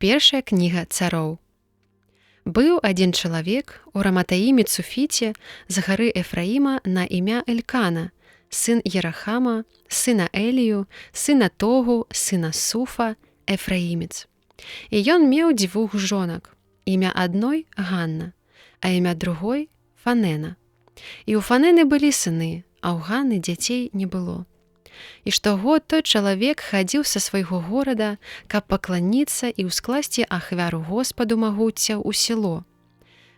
Першая кніга цароў. Быў адзін чалавек у Раматаіме Цуфіце з гары Эфраіма на імя Элькана, сын Ерахама, сына Элію, сына Тогу, сына Суфа, Эфраімец. І ён меў 2 жонак. Імя адной – Ганна, а імя другой – Фанена. І ў Фанены былі сыны, а ў Ганны дзяцей не было. І штогод той чалавек хадзіў са свайго горада, каб пакланіцца і ўскласці ахвяру Господу магуцця ў село.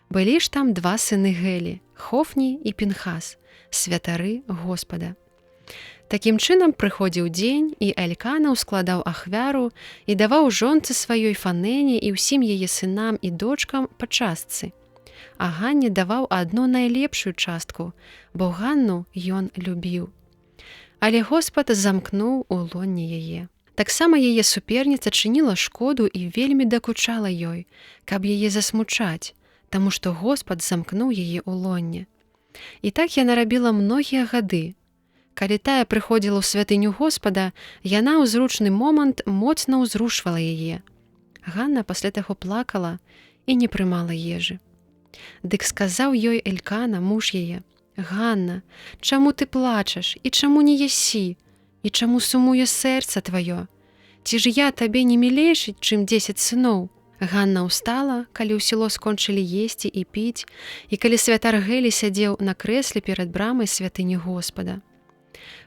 Былі ж там 2 сыны Гелі, Хофні і Пінхас, святары Господа. Такім чынам прыходзіў дзень, і Элькана ўскладаў ахвяру і даваў жонцы сваёй Фанене і ўсім яе сынам і дочкам па частцы. А Ганне даваў адну найлепшую частку, бо Ганну ён любіў. Але Господ замкнуў у лоне яе. Таксама яе суперніца чыніла шкоду і вельмі дакучала ёй, каб яе засмучаць, таму што Господ замкнуў яе ў лоне. І так яна рабіла многія гады. Калі тая прыходзіла ў святыню Господа, яна ў зручны момант моцна ўзрушвала яе. Ганна пасля таго плакала і не прымала ежы. Дык сказаў ёй Элькана, муж яе: «Ганна, чаму ты плачаш, і чаму не ясі, і чаму сумуе сэрца тваё? Ці ж я табе не мілейшы, чым 10 сыноў?» Ганна ўстала, калі ў село скончылі есці і піць, і калі святар Гелі сядзеў на крэсле перад брамай святыні Господа.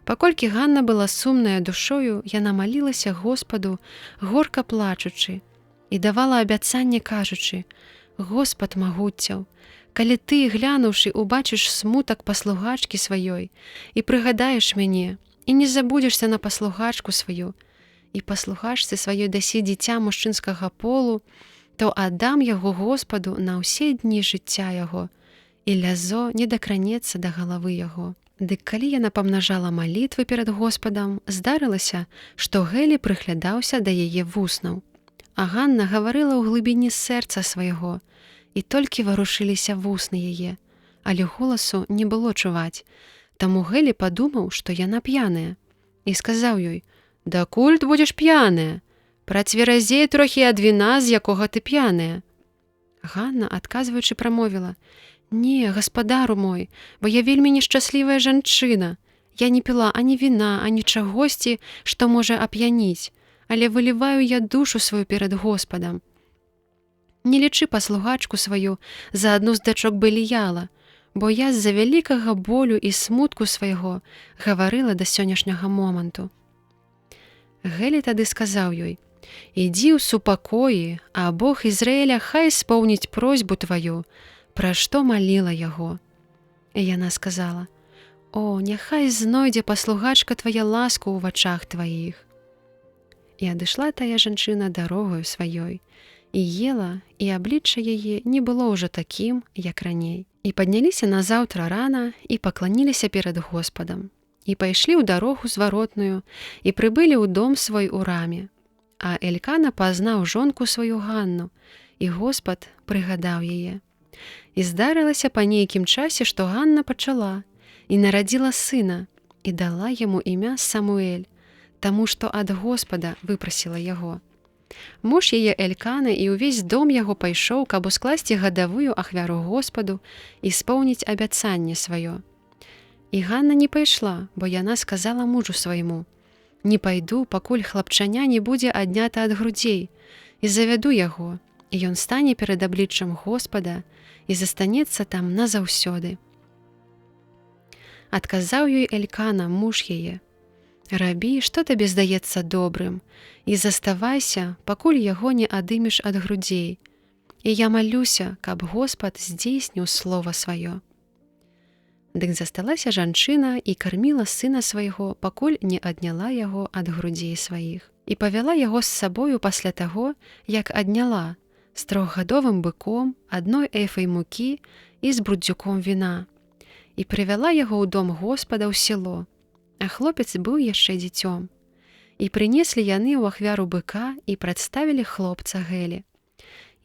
Паколькі Ганна была сумная душою, яна малілася Господу, горка плачучы, і давала абяцанне, кажучы: «Господ магуццяў, калі ты, глянуўшы, убачыш смутак паслугачкі сваёй і прыгадаеш мяне, і не забудзешся на паслугачку сваю, і паслугачцы сваёй дасі дзіця мужчынскага полу, то аддам яго Господу на ўсе дні жыцця яго, і лязо не дакранецца да галавы яго». Дык калі яна памнажала малітвы перад Господам, здарылася, што Гелі прыглядаўся да яе вуснаў. А Ганна гаварыла ў глыбіні сэрца свайго, і толькі варушыліся вусны яе, але голасу не было чуваць. Таму Гелі падумаў, што яна п'яная, і сказаў ёй: «Дакуль ты будзеш п'яная? Працверазей трохі ад віна, з якога ты п'яная». Ганна, адказваючы, прамовіла: «Не, гаспадару мой, бо я вельмі нешчаслівая жанчына. Я не піла ані віна, ані чагосьці, што можа ап'яніць, але выліваю я душу сваю перад Господам. Не лічы паслугачку сваю за адну з дачок Беліяла, бо я з-за вялікага болю і смутку свайго гаварыла да сённяшняга моманту». Гелі тады сказаў ёй: «Ідзі ў супакоі, а Бог Ізраіля хай споўніць просьбу тваю, пра што маліла яго». І яна сказала: «О, няхай знойдзе паслугачка твая ласку ў вачах тваіх». І адышла тая жанчына дарогою сваёй, і ела, і аблічча яе не было ўжо такім, як раней. І падняліся назаўтра рана і пакланіліся перад Господам, і пайшлі ў дарогу зваротную, і прыбылі ў дом свой у раме. А Элькана пазнаў жонку сваю Ганну, і Господ прыгадаў яе. І здарылася па нейкім часе, што Ганна пачала і нарадзіла сына, і дала яму імя Самуэль, таму што ад Господа выпрасіла яго. Муж яе Элькана і ўвесь дом яго пайшоў, каб ускласці гадавую ахвяру Господу і споўніць абяцанне сваё. І Ганна не пайшла, бо яна сказала мужу свайму: «Не пайду, пакуль хлапчаня не будзе аднята ад грудзей, і завяду яго, і ён стане перад абліччам Господа і застанецца там назаўсёды». Адказаў ёй Элькана, муж яе: «Рабі, што табе здаецца добрым, і заставайся, пакуль яго не адымеш ад грудзей, і я малюся, каб Господ здзейсніў слова сваё». Дык засталася жанчына і карміла сына свайго, пакуль не адняла яго ад грудзей сваіх. І павяла яго з сабою пасля таго, як адняла, з 3гадовым быком, 1 эфай мукі і з брудзюком віна. І прывяла яго ў дом Господа ў село. А хлопец быў яшчэ дзіцём. І прынеслі яны ў ахвяру быка і прадставілі хлопца Гелі.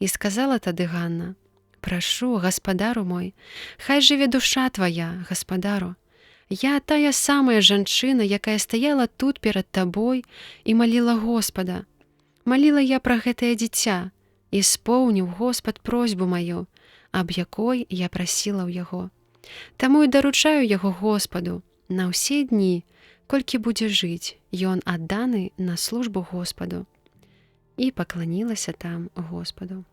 І сказала тады Ганна: «Прашу, гаспадару мой, хай жыве душа твая, гаспадару. Я тая самая жанчына, якая стаяла тут перад табой і маліла Господа. Маліла я пра гэтае дзіця, і споўніў Господ просьбу маю, аб якой я прасіла ў яго. Таму і даручаю яго Господу на ўсе дні, колькі будзе жыць, ён адданы на службу Господу». І пакланілася там Господу.